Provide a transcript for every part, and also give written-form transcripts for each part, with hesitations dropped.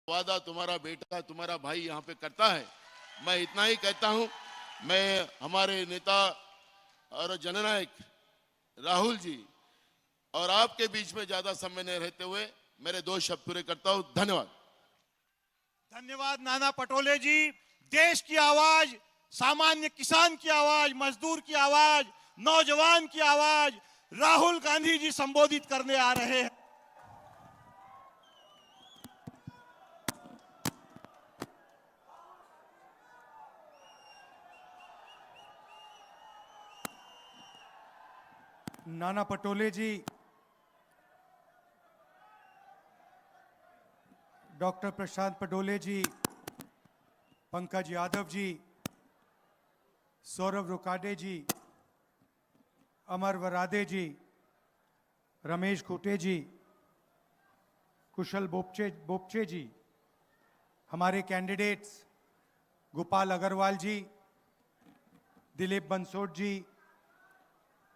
वादा तुम्हारा बेटा तुम्हारा भाई यहाँ पे करता है। मैं इतना ही कहता हूँ। मैं हमारे नेता और जननायक राहुल जी और आपके बीच में ज्यादा समय नहीं रहते हुए मेरे 2 शब्द पूरे करता हूँ। धन्यवाद। धन्यवाद नाना पटोले जी। देश की आवाज, सामान्य किसान की आवाज, मजदूर की आवाज, नौजवान की आवाज राहुल गांधी जी संबोधित करने आ रहे हैं। नाना पटोले जी, डॉक्टर प्रशांत पटोले जी, पंकज यादव जी, सौरभ रुकाडे जी, अमर वरादे जी, रमेश खुटे जी, कुशल बोपचे जी, हमारे कैंडिडेट्स गोपाल अग्रवाल जी, दिलीप बंसोड जी,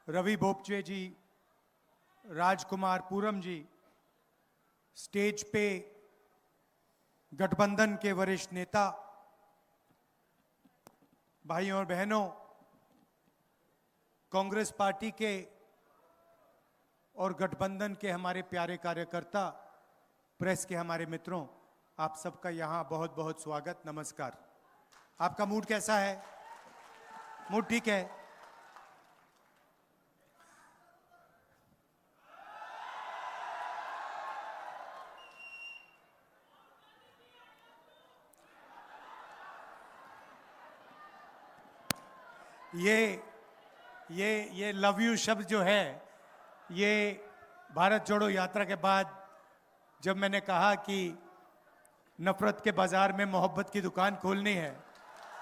रवि बोपचे जी, राजकुमार पूरम जी, स्टेज पे गठबंधन के वरिष्ठ नेता, भाइयों और बहनों, कांग्रेस पार्टी के और गठबंधन के हमारे प्यारे कार्यकर्ता, प्रेस के हमारे मित्रों, आप सबका यहां बहुत बहुत स्वागत, नमस्कार। आपका मूड कैसा है? मूड ठीक है? ये लव यू शब्द जो है, ये भारत जोड़ो यात्रा के बाद जब मैंने कहा कि नफरत के बाजार में मोहब्बत की दुकान खोलनी है,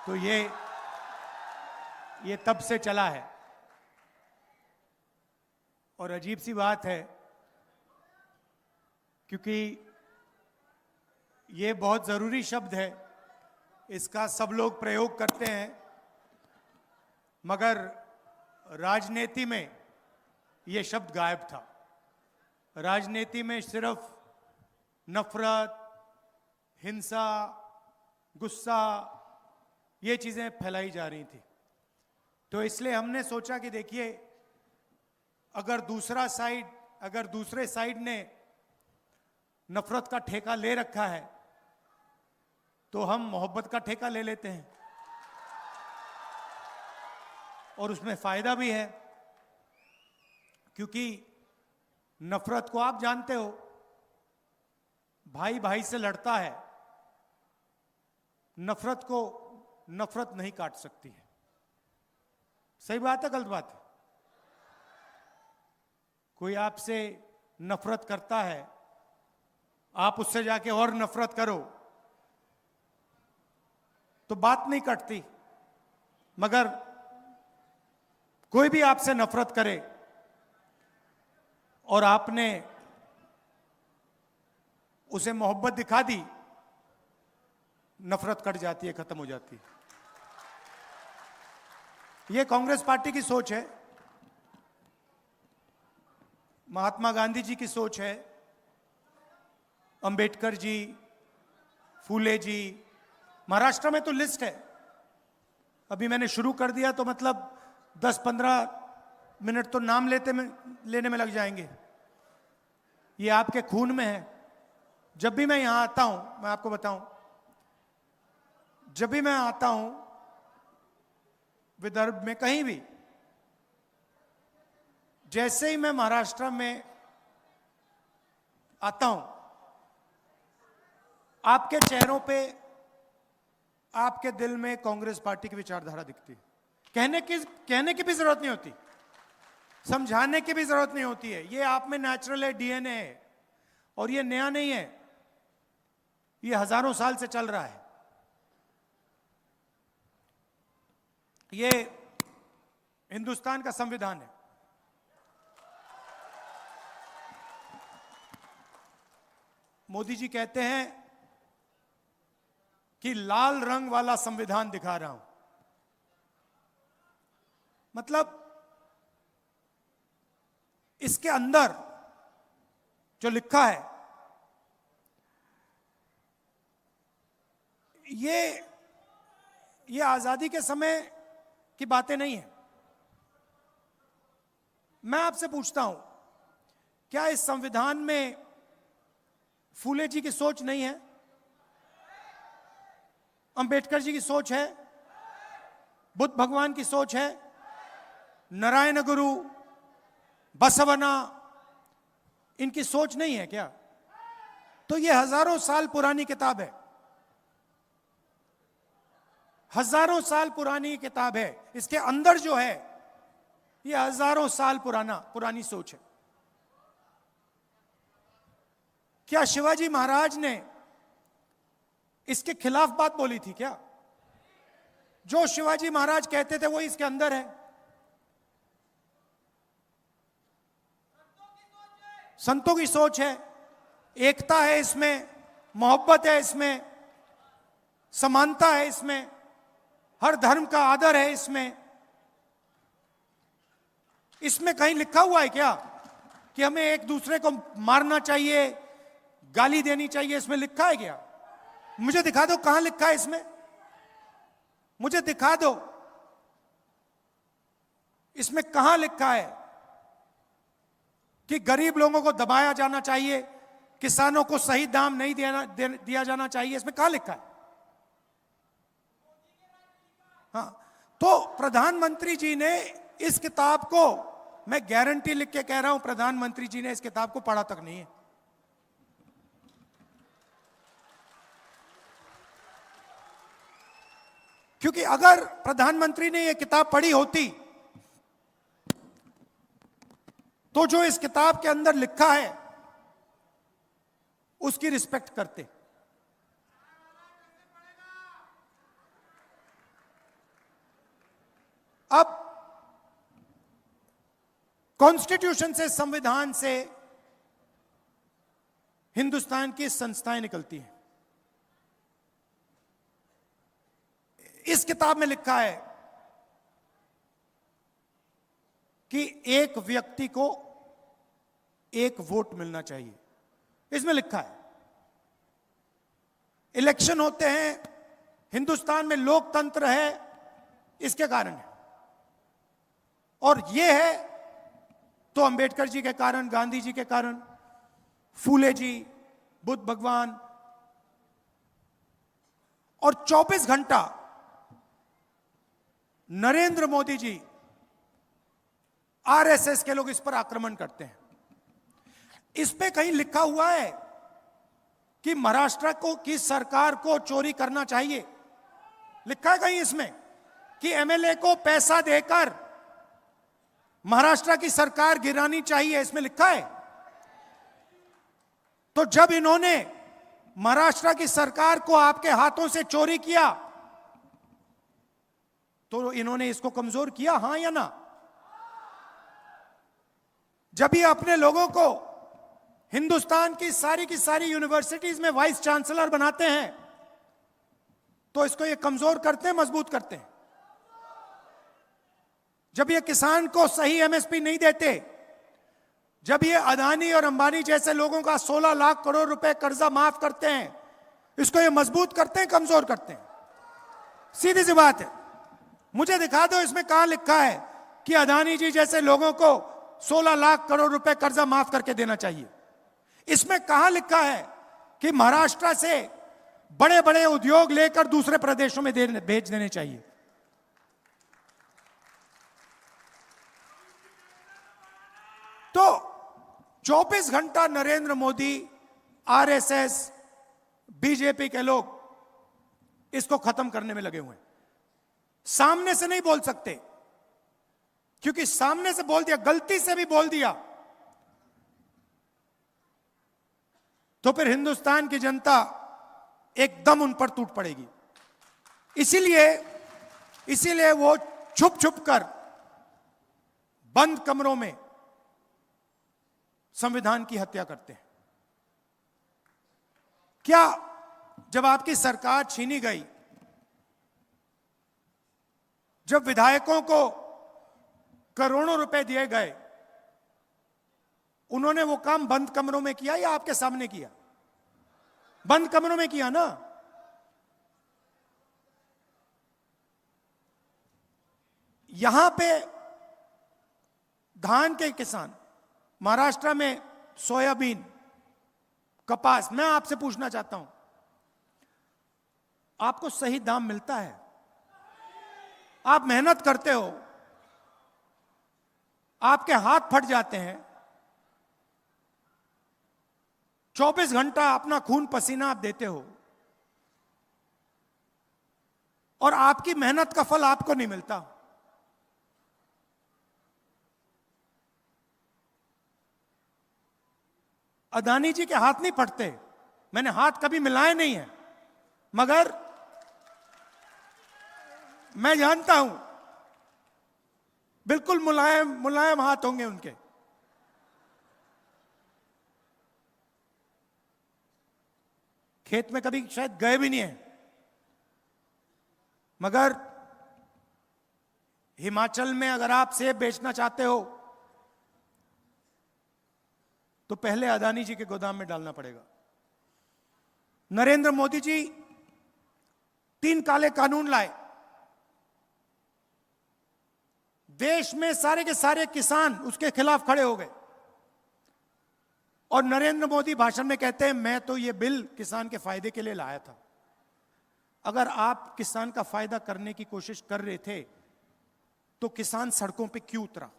तो ये तब से चला है। और अजीब सी बात है, क्योंकि ये बहुत जरूरी शब्द है, इसका सब लोग प्रयोग करते हैं, मगर राजनीति में यह शब्द गायब था। राजनीति में सिर्फ नफरत, हिंसा, गुस्सा, ये चीजें फैलाई जा रही थी। तो इसलिए हमने सोचा कि देखिए, अगर दूसरे साइड ने नफरत का ठेका ले रखा है, तो हम मोहब्बत का ठेका ले लेते हैं, और उसमें फायदा भी है। क्योंकि नफरत को आप जानते हो, भाई भाई से लड़ता है, नफरत को नफरत नहीं काट सकती है। सही बात है, गलत बात है? कोई आपसे नफरत करता है, आप उससे जाके और नफरत करो तो बात नहीं कटती, मगर कोई भी आपसे नफरत करे और आपने उसे मोहब्बत दिखा दी, नफरत कट जाती है, खत्म हो जाती है। यह कांग्रेस पार्टी की सोच है, महात्मा गांधी जी की सोच है, अंबेडकर जी, फूले जी। महाराष्ट्र में तो लिस्ट है, अभी मैंने शुरू कर दिया तो मतलब 10-15 मिनट तो नाम लेने में लग जाएंगे। ये आपके खून में है। जब भी मैं यहां आता हूं, मैं आपको बताऊं, जब भी मैं आता हूं विदर्भ में कहीं भी, जैसे ही मैं महाराष्ट्र में आता हूं, आपके चेहरों पे, आपके दिल में कांग्रेस पार्टी की विचारधारा दिखती है। कहने की भी जरूरत नहीं होती, समझाने की भी जरूरत नहीं होती है। ये आप में नेचुरल है, डीएनए है, और ये नया नहीं है, ये हजारों साल से चल रहा है। ये हिंदुस्तान का संविधान है। मोदी जी कहते हैं कि लाल रंग वाला संविधान दिखा रहा हूं। मतलब इसके अंदर जो लिखा है ये आजादी के समय की बातें नहीं है। मैं आपसे पूछता हूं, क्या इस संविधान में फूले जी की सोच नहीं है? अंबेडकर जी की सोच है? बुद्ध भगवान की सोच है? नारायण गुरु, बसवना, इनकी सोच नहीं है क्या? तो ये हजारों साल पुरानी किताब है, हजारों साल पुरानी किताब है। इसके अंदर जो है ये हजारों साल पुरानी सोच है। क्या शिवाजी महाराज ने इसके खिलाफ बात बोली थी क्या? जो शिवाजी महाराज कहते थे वो इसके अंदर है। संतों की सोच है, एकता है इसमें, मोहब्बत है इसमें, समानता है इसमें, हर धर्म का आदर है इसमें। इसमें कहीं लिखा हुआ है क्या कि हमें एक दूसरे को मारना चाहिए, गाली देनी चाहिए? इसमें लिखा है क्या? मुझे दिखा दो कहां लिखा है इसमें, मुझे दिखा दो इसमें कहां लिखा है कि गरीब लोगों को दबाया जाना चाहिए, किसानों को सही दाम नहीं दिया जाना चाहिए? इसमें कहां लिखा है? हाँ, तो प्रधानमंत्री जी ने इस किताब को, मैं गारंटी लिख के कह रहा हूं, प्रधानमंत्री जी ने इस किताब को पढ़ा तक नहीं है। क्योंकि अगर प्रधानमंत्री ने यह किताब पढ़ी होती तो जो इस किताब के अंदर लिखा है उसकी रिस्पेक्ट करते। अब कॉन्स्टिट्यूशन से, संविधान से हिंदुस्तान की संस्थाएं निकलती हैं। इस किताब में लिखा है कि एक व्यक्ति को एक वोट मिलना चाहिए। इसमें लिखा है। इलेक्शन होते हैं, हिंदुस्तान में लोकतंत्र है, इसके कारण है। और यह है तो अंबेडकर जी के कारण, गांधी जी के कारण, फूले जी, बुद्ध भगवान। और 24 घंटा नरेंद्र मोदी जी, आरएसएस के लोग इस पर आक्रमण करते हैं। इस पे कहीं लिखा हुआ है कि महाराष्ट्र की सरकार को चोरी करना चाहिए? लिखा है कहीं इसमें कि एमएलए को पैसा देकर महाराष्ट्र की सरकार गिरानी चाहिए? इसमें लिखा है? तो जब इन्होंने महाराष्ट्र की सरकार को आपके हाथों से चोरी किया तो इन्होंने इसको कमजोर किया, हां या ना? जब ये अपने लोगों को हिंदुस्तान की सारी यूनिवर्सिटीज में वाइस चांसलर बनाते हैं तो इसको ये कमजोर करते हैं, मजबूत करते हैं? जब ये किसान को सही एमएसपी नहीं देते, जब ये अदानी और अंबानी जैसे लोगों का 16 लाख करोड़ रुपए कर्जा माफ करते हैं, इसको ये मजबूत करते हैं, कमजोर करते हैं? सीधी सी बात है। मुझे दिखा दो इसमें कहां लिखा है कि अदानी जी जैसे लोगों को 16 लाख करोड़ रुपए कर्जा माफ करके देना चाहिए? इसमें कहां लिखा है कि महाराष्ट्र से बड़े बड़े उद्योग लेकर दूसरे प्रदेशों में भेज देने चाहिए? तो 24 घंटा नरेंद्र मोदी, आरएसएस, बीजेपी के लोग इसको खत्म करने में लगे हुए हैं। सामने से नहीं बोल सकते, क्योंकि सामने से बोल दिया, गलती से भी बोल दिया तो फिर हिंदुस्तान की जनता एकदम उन पर टूट पड़ेगी। इसीलिए वो छुप छुप कर बंद कमरों में संविधान की हत्या करते हैं। क्या जब आपकी सरकार छीनी गई, जब विधायकों को करोड़ों रुपए दिए गए, उन्होंने वो काम बंद कमरों में किया या आपके सामने किया? बंद कमरों में किया ना। यहां पे धान के किसान, महाराष्ट्र में सोयाबीन, कपास, मैं आपसे पूछना चाहता हूं, आपको सही दाम मिलता है? आप मेहनत करते हो, आपके हाथ फट जाते हैं, 24 घंटा अपना खून पसीना आप देते हो, और आपकी मेहनत का फल आपको नहीं मिलता। अदानी जी के हाथ नहीं फटते, मैंने हाथ कभी मिलाए नहीं है, मगर मैं जानता हूं बिल्कुल मुलायम मुलायम हाथ होंगे उनके। खेत में कभी शायद गए भी नहीं है, मगर हिमाचल में अगर आप सेब बेचना चाहते हो तो पहले अदानी जी के गोदाम में डालना पड़ेगा। नरेंद्र मोदी जी 3 काले कानून लाए, देश में सारे के सारे किसान उसके खिलाफ खड़े हो गए, और नरेंद्र मोदी भाषण में कहते हैं मैं तो ये बिल किसान के फायदे के लिए लाया था। अगर आप किसान का फायदा करने की कोशिश कर रहे थे तो किसान सड़कों पे क्यों उतरा?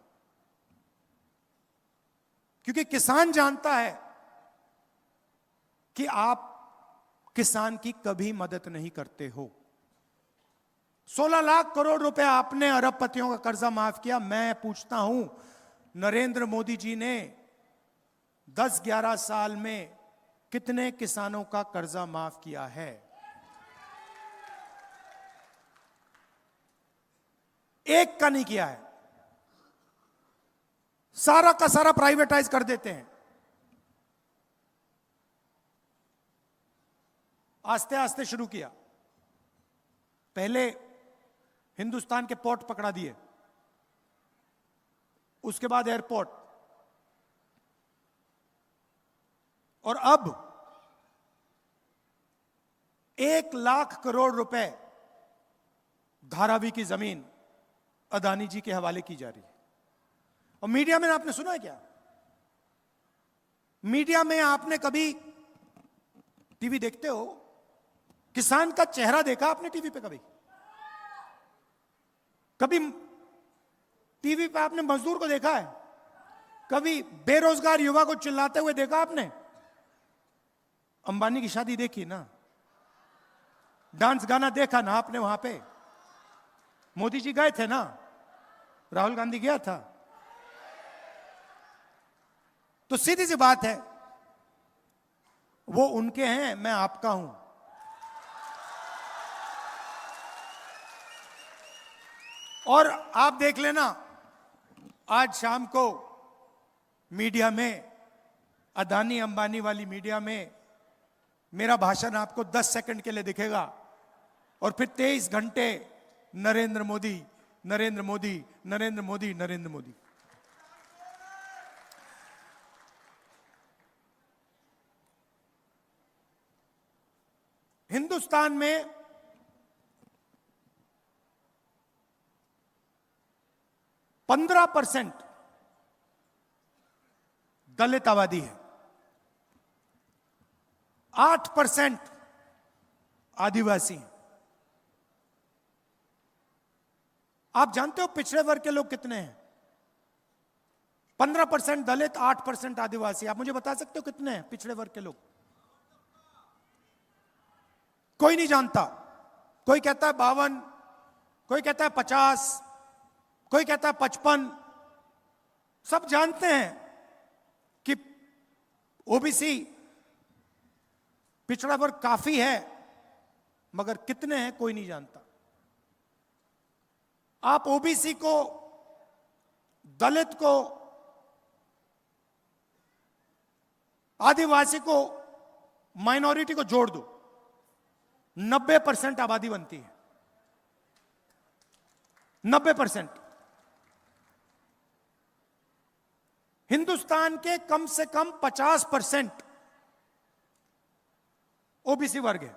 क्योंकि किसान जानता है कि आप किसान की कभी मदद नहीं करते हो। 16 लाख करोड़ रुपए आपने अरबपतियों का कर्जा माफ किया। मैं पूछता हूं, नरेंद्र मोदी जी ने 10-11 साल में कितने किसानों का कर्जा माफ किया है? एक का नहीं किया है। सारा का सारा प्राइवेटाइज कर देते हैं। आस्ते आस्ते शुरू किया। पहले हिंदुस्तान के पोर्ट पकड़ा दिए, उसके बाद एयरपोर्ट, और अब 1 लाख करोड़ रुपए धारावी की जमीन अदानी जी के हवाले की जा रही है। और मीडिया में आपने सुना है क्या? मीडिया में आपने कभी, टीवी देखते हो, किसान का चेहरा देखा आपने टीवी पे? कभी टीवी पे आपने मजदूर को देखा है? कभी बेरोजगार युवा को चिल्लाते हुए देखा आपने? अंबानी की शादी देखी ना, डांस गाना देखा ना आपने वहां पे? मोदी जी गए थे ना, राहुल गांधी गया था। तो सीधी सी बात है, वो उनके हैं, मैं आपका हूं। और आप देख लेना, आज शाम को मीडिया में, अदानी अंबानी वाली मीडिया में, मेरा भाषण आपको 10 सेकंड के लिए दिखेगा, और फिर 23 घंटे नरेंद्र मोदी, नरेंद्र मोदी, नरेंद्र मोदी, नरेंद्र मोदी। हिंदुस्तान में 15% दलित आबादी है, 8% आदिवासी हैं। आप जानते हो पिछड़े वर्ग के लोग कितने हैं? 15% दलित, 8% आदिवासी। आप मुझे बता सकते हो कितने हैं पिछड़े वर्ग के लोग? कोई नहीं जानता। कोई कहता है 52, कोई कहता है 50, कोई कहता है 55। सब जानते हैं कि ओबीसी पिछड़ा वर्ग काफी है, मगर कितने हैं कोई नहीं जानता। आप ओबीसी को, दलित को, आदिवासी को, माइनॉरिटी को जोड़ दो, 90% आबादी बनती है। 90%। हिंदुस्तान के कम से कम 50% ओबीसी वर्ग है।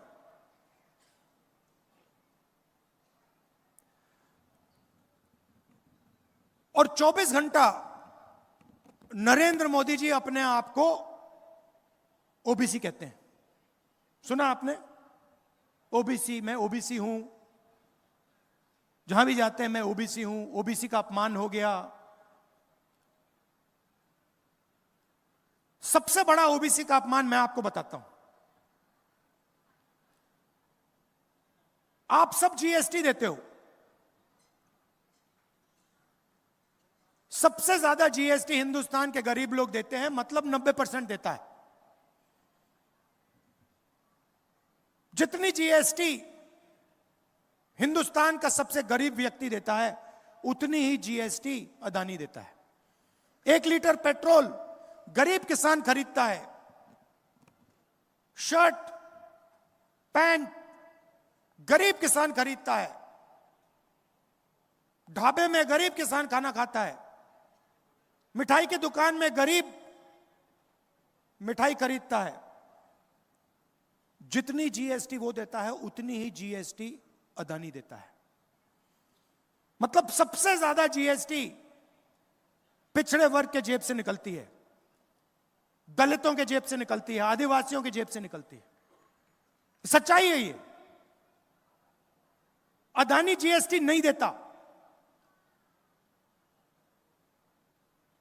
और 24 घंटा नरेंद्र मोदी जी अपने आप को ओबीसी कहते हैं। सुना आपने? ओबीसी, मैं ओबीसी हूं, जहां भी जाते हैं मैं ओबीसी हूं, ओबीसी का अपमान हो गया। सबसे बड़ा ओबीसी का अपमान मैं आपको बताता हूं। आप सब जीएसटी देते हो, सबसे ज्यादा जीएसटी हिंदुस्तान के गरीब लोग देते हैं, मतलब 90% देता है। जितनी जीएसटी हिंदुस्तान का सबसे गरीब व्यक्ति देता है, उतनी ही जीएसटी अदानी देता है। 1 लीटर पेट्रोल गरीब किसान खरीदता है, शर्ट पैंट गरीब किसान खरीदता है, ढाबे में गरीब किसान खाना खाता है, मिठाई की दुकान में गरीब मिठाई खरीदता है। जितनी जीएसटी वो देता है, उतनी ही जीएसटी अदानी देता है। मतलब सबसे ज्यादा जीएसटी पिछड़े वर्ग के जेब से निकलती है, दलितों के जेब से निकलती है, आदिवासियों के जेब से निकलती है। सच्चाई है ये। अदानी जीएसटी नहीं देता,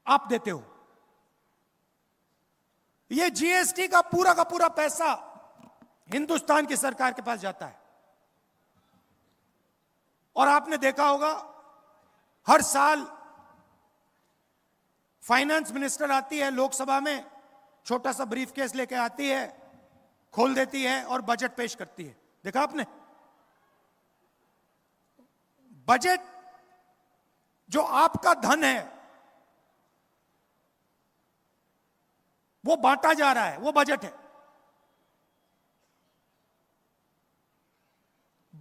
आप देते हो। ये जीएसटी का पूरा पैसा हिंदुस्तान की सरकार के पास जाता है। और आपने देखा होगा, हर साल फाइनेंस मिनिस्टर आती है लोकसभा में, छोटा सा ब्रीफकेस लेके आती है, खोल देती है और बजट पेश करती है। देखा आपने? बजट जो आपका धन है वो बांटा जा रहा है, वो बजट है।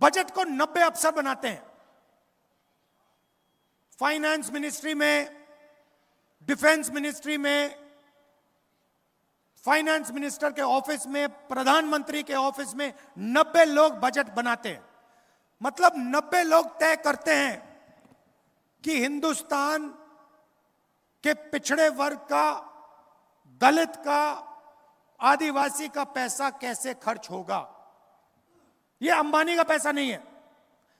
बजट को 90 अफसर बनाते हैं। फाइनेंस मिनिस्ट्री में, डिफेंस मिनिस्ट्री में, फाइनेंस मिनिस्टर के ऑफिस में, प्रधानमंत्री के ऑफिस में 90 लोग बजट बनाते हैं। मतलब 90 लोग तय करते हैं कि हिंदुस्तान के पिछड़े वर्ग का, दलित का, आदिवासी का पैसा कैसे खर्च होगा। यह अंबानी का पैसा नहीं है,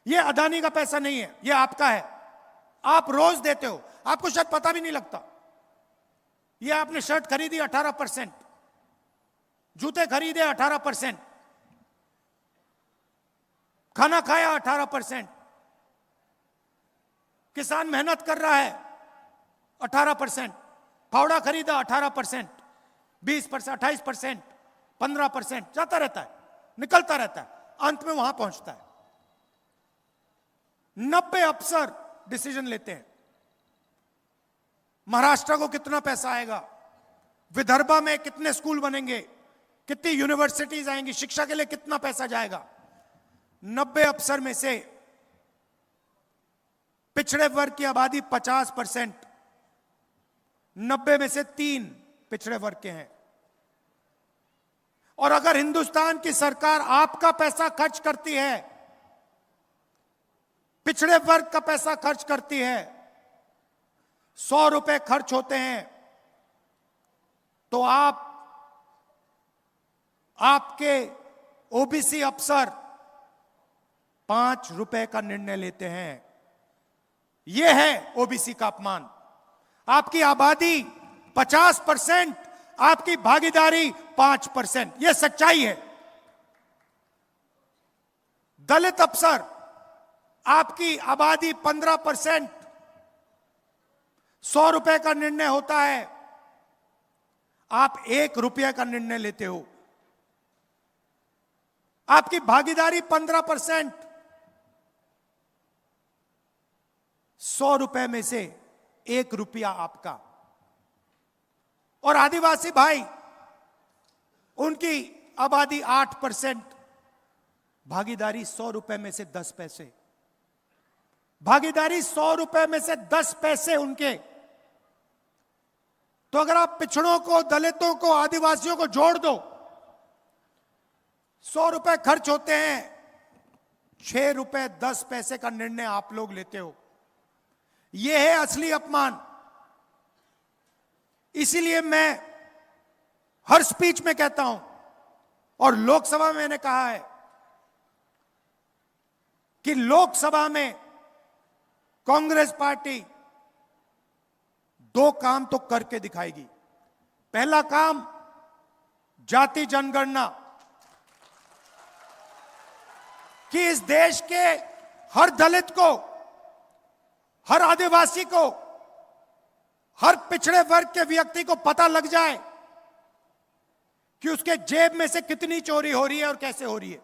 यह अदानी का पैसा नहीं है, यह आपका है। आप रोज देते हो, आपको शायद पता भी नहीं लगता। यह आपने शर्ट खरीदी 18%, जूते खरीदे 18%, खाना खाया 18%, किसान मेहनत कर रहा है 18%, फावड़ा खरीदा 18%, 20%, 28%, 15%, जाता रहता है, निकलता रहता है, अंत में वहां पहुंचता है। 90 अफसर डिसीजन लेते हैं। महाराष्ट्र को कितना पैसा आएगा, विदर्भा में कितने स्कूल बनेंगे, कितनी यूनिवर्सिटीज आएंगी, शिक्षा के लिए कितना पैसा जाएगा। 90 अफसर में से पिछड़े वर्ग की आबादी 50%, 90 में से 3 पिछड़े वर्ग के हैं। और अगर हिंदुस्तान की सरकार आपका पैसा खर्च करती है, पिछड़े वर्ग का पैसा खर्च करती है, 100 रुपए खर्च होते हैं, तो आपके ओबीसी अफसर 5 रुपए का निर्णय लेते हैं। यह है ओबीसी का अपमान। आपकी आबादी 50%, आपकी भागीदारी 5%। यह सच्चाई है। दलित अफसर, आपकी आबादी 15%, 100 रुपए का निर्णय होता है, आप 1 रुपये का निर्णय लेते हो। आपकी भागीदारी 15%, 100 रुपए में से 1 रुपया आपका। और आदिवासी भाई, उनकी आबादी 8%, भागीदारी 100 रुपए में से 10 पैसे। भागीदारी 100 रुपए में से 10 पैसे उनके। तो अगर आप पिछड़ों को, दलितों को, आदिवासियों को जोड़ दो, 100 रुपए खर्च होते हैं, 6 रुपए 10 पैसे का निर्णय आप लोग लेते हो। यह है असली अपमान। इसीलिए मैं हर स्पीच में कहता हूं और लोकसभा में मैंने कहा है कि लोकसभा में कांग्रेस पार्टी दो काम तो करके दिखाएगी। पहला काम, जाति जनगणना, कि इस देश के हर दलित को, हर आदिवासी को, हर पिछड़े वर्ग के व्यक्ति को पता लग जाए कि उसके जेब में से कितनी चोरी हो रही है और कैसे हो रही है।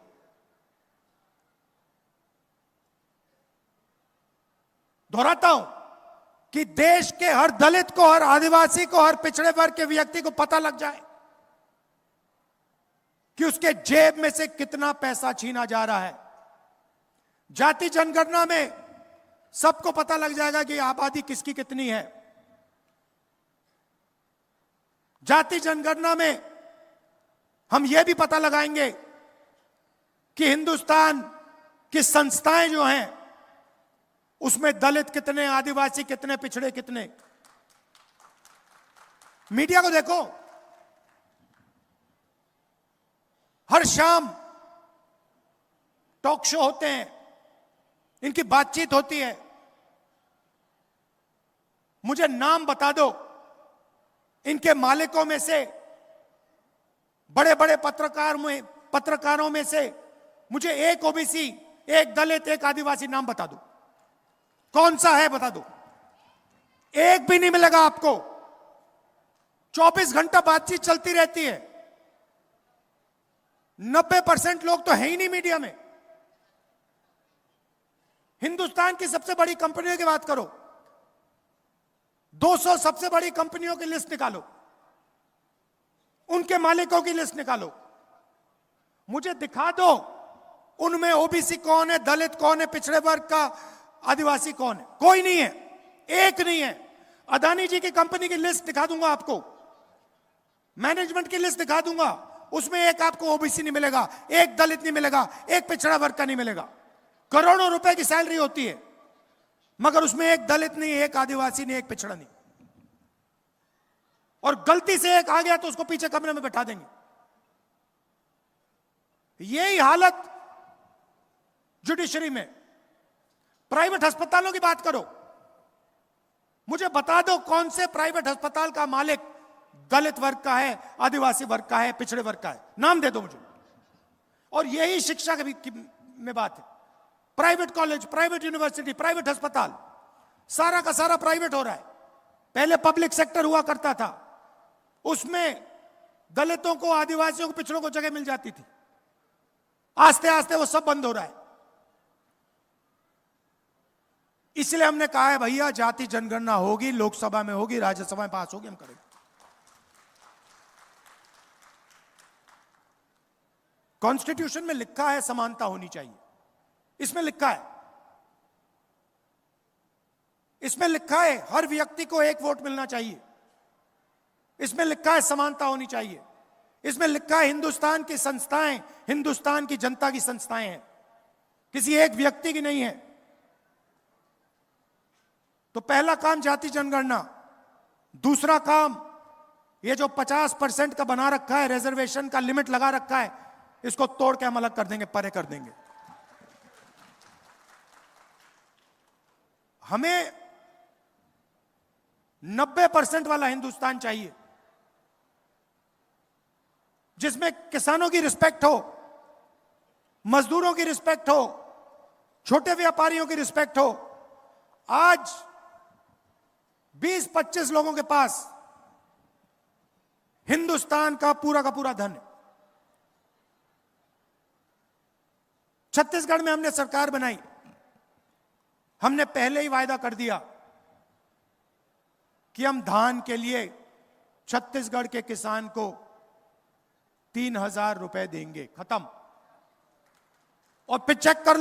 दोहराता हूं कि देश के हर दलित को, हर आदिवासी को, हर पिछड़े वर्ग के व्यक्ति को पता लग जाए कि उसके जेब में से कितना पैसा छीना जा रहा है। जाति जनगणना में सबको पता लग जाएगा कि आबादी किसकी कितनी है। जाति जनगणना में हम यह भी पता लगाएंगे कि हिंदुस्तान की संस्थाएं जो हैं उसमें दलित कितने, आदिवासी कितने, पिछड़े कितने। मीडिया को देखो, हर शाम टॉक शो होते हैं, इनकी बातचीत होती है। मुझे नाम बता दो इनके मालिकों में से, बड़े बड़े पत्रकारों में से मुझे एक ओबीसी, एक दलित, एक आदिवासी नाम बता दो। कौन सा है बता दो। एक भी नहीं मिलेगा आपको। 24 घंटा बातचीत चलती रहती है। 90% लोग तो है ही नहीं मीडिया में। हिंदुस्तान की सबसे बड़ी कंपनियों की बात करो, 200 सबसे बड़ी कंपनियों की लिस्ट निकालो, उनके मालिकों की लिस्ट निकालो, मुझे दिखा दो उनमें ओबीसी कौन है, दलित कौन है, पिछड़े वर्ग का आदिवासी कौन है। कोई नहीं है, एक नहीं है। अदानी जी की कंपनी की लिस्ट दिखा दूंगा आपको, मैनेजमेंट की लिस्ट दिखा दूंगा, उसमें एक आपको ओबीसी नहीं मिलेगा, एक दलित नहीं मिलेगा, एक पिछड़ा वर्ग का नहीं मिलेगा। करोड़ों रुपए की सैलरी होती है, मगर उसमें एक दलित नहीं, एक आदिवासी नहीं, एक पिछड़ा नहीं। और गलती से एक आ गया तो उसको पीछे कमरे में बैठा देंगे। यही हालत जुडिशरी में। प्राइवेट अस्पतालों की बात करो, मुझे बता दो कौन से प्राइवेट अस्पताल का मालिक दलित वर्ग का है, आदिवासी वर्ग का है, पिछड़े वर्ग का है। नाम दे दो मुझे। और यही शिक्षा में बात है। Private college, private university, private अस्पताल, सारा का सारा प्राइवेट हो रहा है। पहले पब्लिक सेक्टर हुआ करता था, उसमें दलितों को, आदिवासियों को, पिछड़ों को जगह मिल जाती थी। आस्ते आस्ते वो सब बंद हो रहा है। इसलिए हमने कहा है भैया जाति जनगणना होगी, लोकसभा में होगी, राज्यसभा में पास होगी, हम करेंगे। कॉन्स्टिट्यूशन में लिखा है समानता होनी चाहिए, इसमें लिखा है, इसमें लिखा है हर व्यक्ति को एक वोट मिलना चाहिए, इसमें लिखा है समानता होनी चाहिए, इसमें लिखा है हिंदुस्तान की संस्थाएं हिंदुस्तान की जनता की संस्थाएं हैं, किसी एक व्यक्ति की नहीं है। तो पहला काम जाति जनगणना। दूसरा काम, ये जो 50% का बना रखा है, रिजर्वेशन का लिमिट लगा रखा है, इसको तोड़ के हम अलग कर देंगे, परे कर देंगे। हमें 90% वाला हिंदुस्तान चाहिए, जिसमें किसानों की रिस्पेक्ट हो, मजदूरों की रिस्पेक्ट हो, छोटे व्यापारियों की रिस्पेक्ट हो। आज 20-25 लोगों के पास हिंदुस्तान का पूरा धन है। छत्तीसगढ़ में हमने सरकार बनाई, हमने पहले ही वायदा कर दिया कि हम धान के लिए छत्तीसगढ़ के किसान को 3,000 रुपए देंगे, खत्म। और फिर चेक कर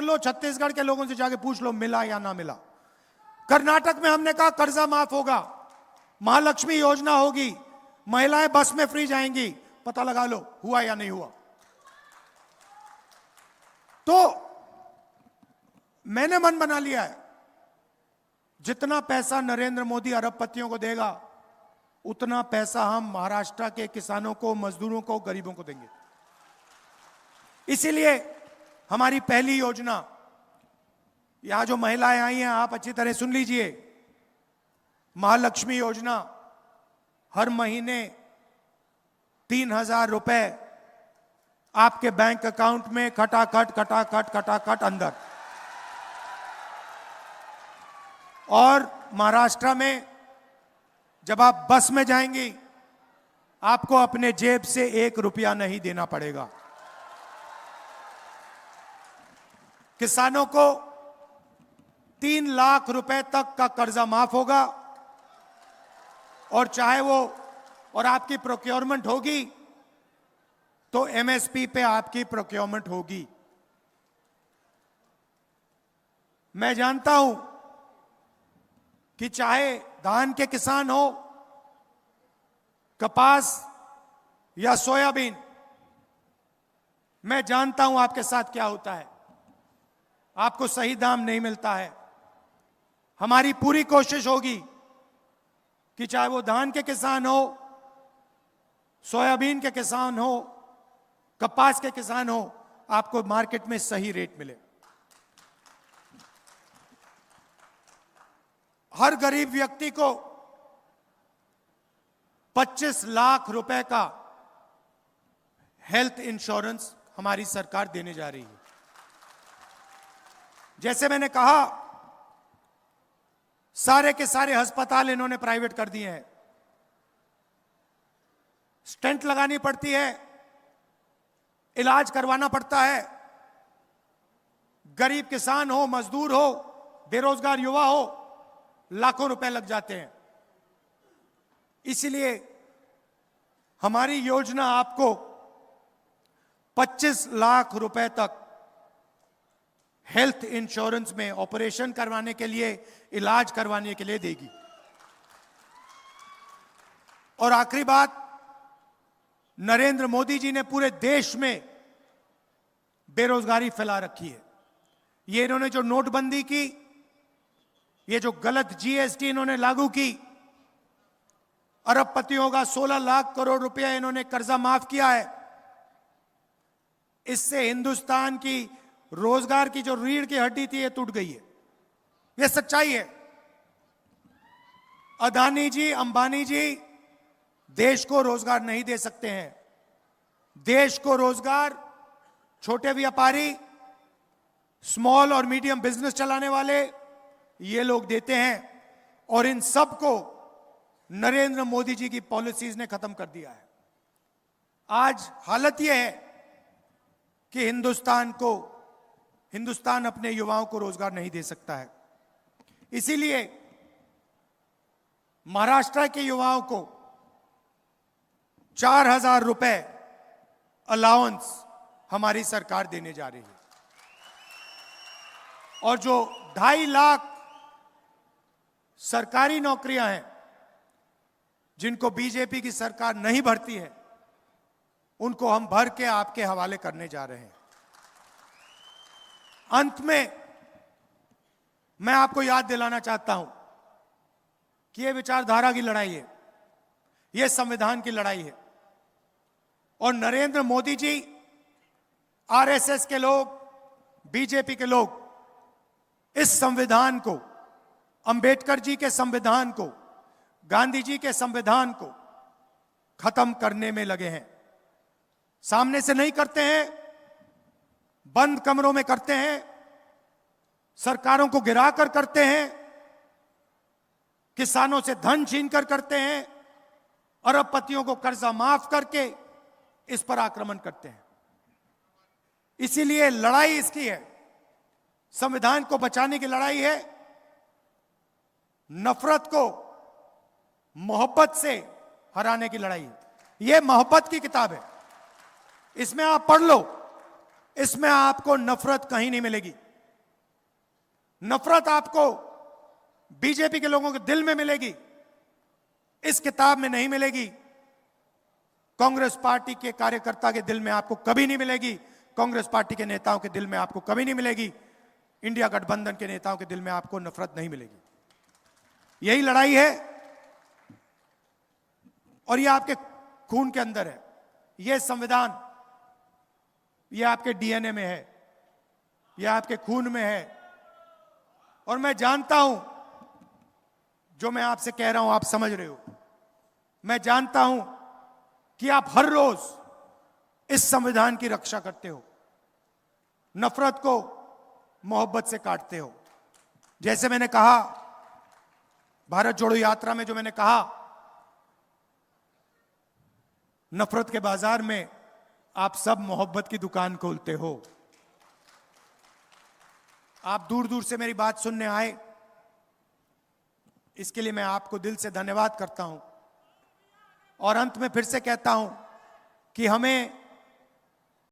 लो, छत्तीसगढ़ के लोगों से जाके पूछ लो मिला या ना मिला। कर्नाटक में हमने कहा कर्जा माफ होगा, महालक्ष्मी योजना होगी, महिलाएं बस में फ्री जाएंगी, पता लगा लो हुआ या नहीं हुआ। तो मैंने मन बना लिया है, जितना पैसा नरेंद्र मोदी अरबपतियों को देगा उतना पैसा हम महाराष्ट्र के किसानों को, मजदूरों को, गरीबों को देंगे। इसीलिए हमारी पहली योजना, यहां जो महिलाएं आई हैं आप अच्छी तरह सुन लीजिए, महालक्ष्मी योजना, हर महीने 3,000 रुपए आपके बैंक अकाउंट में खटाखट अंदर। और महाराष्ट्र में जब आप बस में जाएंगी आपको अपने जेब से 1 रुपया नहीं देना पड़ेगा। किसानों को 3 लाख रुपए तक का कर्जा माफ होगा, और चाहे वो और आपकी प्रोक्योरमेंट होगी तो एमएसपी पे आपकी प्रोक्योरमेंट होगी। मैं जानता हूं कि चाहे धान के किसान हो, कपास या सोयाबीन, मैं जानता हूं आपके साथ क्या होता है, आपको सही दाम नहीं मिलता है। हमारी पूरी कोशिश होगी कि चाहे वो धान के किसान हो, सोयाबीन के किसान हो, कपास के किसान हो, आपको मार्केट में सही रेट मिले। हर गरीब व्यक्ति को 25 लाख रुपए का हेल्थ इंश्योरेंस हमारी सरकार देने जा रही है। जैसे मैंने कहा, सारे के सारे अस्पताल इन्होंने प्राइवेट कर दिए हैं। स्टेंट लगानी पड़ती है, इलाज करवाना पड़ता है। गरीब किसान हो, मजदूर हो, बेरोजगार युवा हो, लाखों रुपए लग जाते हैं। इसलिए हमारी योजना आपको 25 लाख रुपए तक हेल्थ इंश्योरेंस में ऑपरेशन करवाने के लिए, इलाज करवाने के लिए देगी। और आखिरी बात, नरेंद्र मोदी जी ने पूरे देश में बेरोजगारी फैला रखी है। ये इन्होंने जो नोटबंदी की, ये जो गलत जीएसटी इन्होंने लागू की, अरबपतियों का 16 लाख करोड़ रुपया इन्होंने कर्जा माफ किया है। इससे हिंदुस्तान की रोजगार की जो रीढ़ की हड्डी थी, ये टूट गई है। ये सच्चाई है। अदानी जी, अंबानी जी देश को रोजगार नहीं दे सकते हैं। देश को रोजगार छोटे व्यापारी, स्मॉल और मीडियम बिजनेस चलाने वाले, ये लोग देते हैं। और इन सब को नरेंद्र मोदी जी की पॉलिसीज ने खत्म कर दिया है। आज हालत यह है कि हिंदुस्तान अपने युवाओं को रोजगार नहीं दे सकता है। इसीलिए महाराष्ट्र के युवाओं को 4,000 रुपए अलाउंस हमारी सरकार देने जा रही है। और जो 2.5 लाख सरकारी नौकरियां हैं जिनको बीजेपी की सरकार नहीं भरती है, उनको हम भर के आपके हवाले करने जा रहे हैं। अंत में मैं आपको याद दिलाना चाहता हूं कि यह विचारधारा की लड़ाई है, यह संविधान की लड़ाई है। और नरेंद्र मोदी जी, आरएसएस के लोग, बीजेपी के लोग इस संविधान को, अंबेडकर जी के संविधान को, गांधी जी के संविधान को खत्म करने में लगे हैं। सामने से नहीं करते हैं, बंद कमरों में करते हैं, सरकारों को गिराकर करते हैं, किसानों से धन छीनकर करते हैं, अरबपतियों को कर्जा माफ करके इस पर आक्रमण करते हैं। इसीलिए लड़ाई इसकी है, संविधान को बचाने की लड़ाई है। नफरत को मोहब्बत से हराने की लड़ाई है। यह मोहब्बत की किताब है, इसमें आप पढ़ लो, इसमें आपको नफरत कहीं नहीं मिलेगी। नफरत आपको बीजेपी के लोगों के दिल में मिलेगी, इस किताब में नहीं मिलेगी। कांग्रेस पार्टी के कार्यकर्ता के दिल में आपको कभी नहीं मिलेगी, कांग्रेस पार्टी के नेताओं के दिल में आपको कभी नहीं मिलेगी। इंडिया गठबंधन के नेताओं के दिल में आपको नफरत नहीं मिलेगी। यही लड़ाई है और ये आपके खून के अंदर है। ये संविधान, ये आपके डीएनए में है, ये आपके खून में है। और मैं जानता हूं, जो मैं आपसे कह रहा हूं आप समझ रहे हो। मैं जानता हूं कि आप हर रोज इस संविधान की रक्षा करते हो, नफरत को मोहब्बत से काटते हो। जैसे मैंने कहा भारत जोड़ो यात्रा में, जो मैंने कहा, नफरत के बाजार में आप सब मोहब्बत की दुकान खोलते हो। आप दूर दूर से मेरी बात सुनने आए, इसके लिए मैं आपको दिल से धन्यवाद करता हूं। और अंत में फिर से कहता हूं कि हमें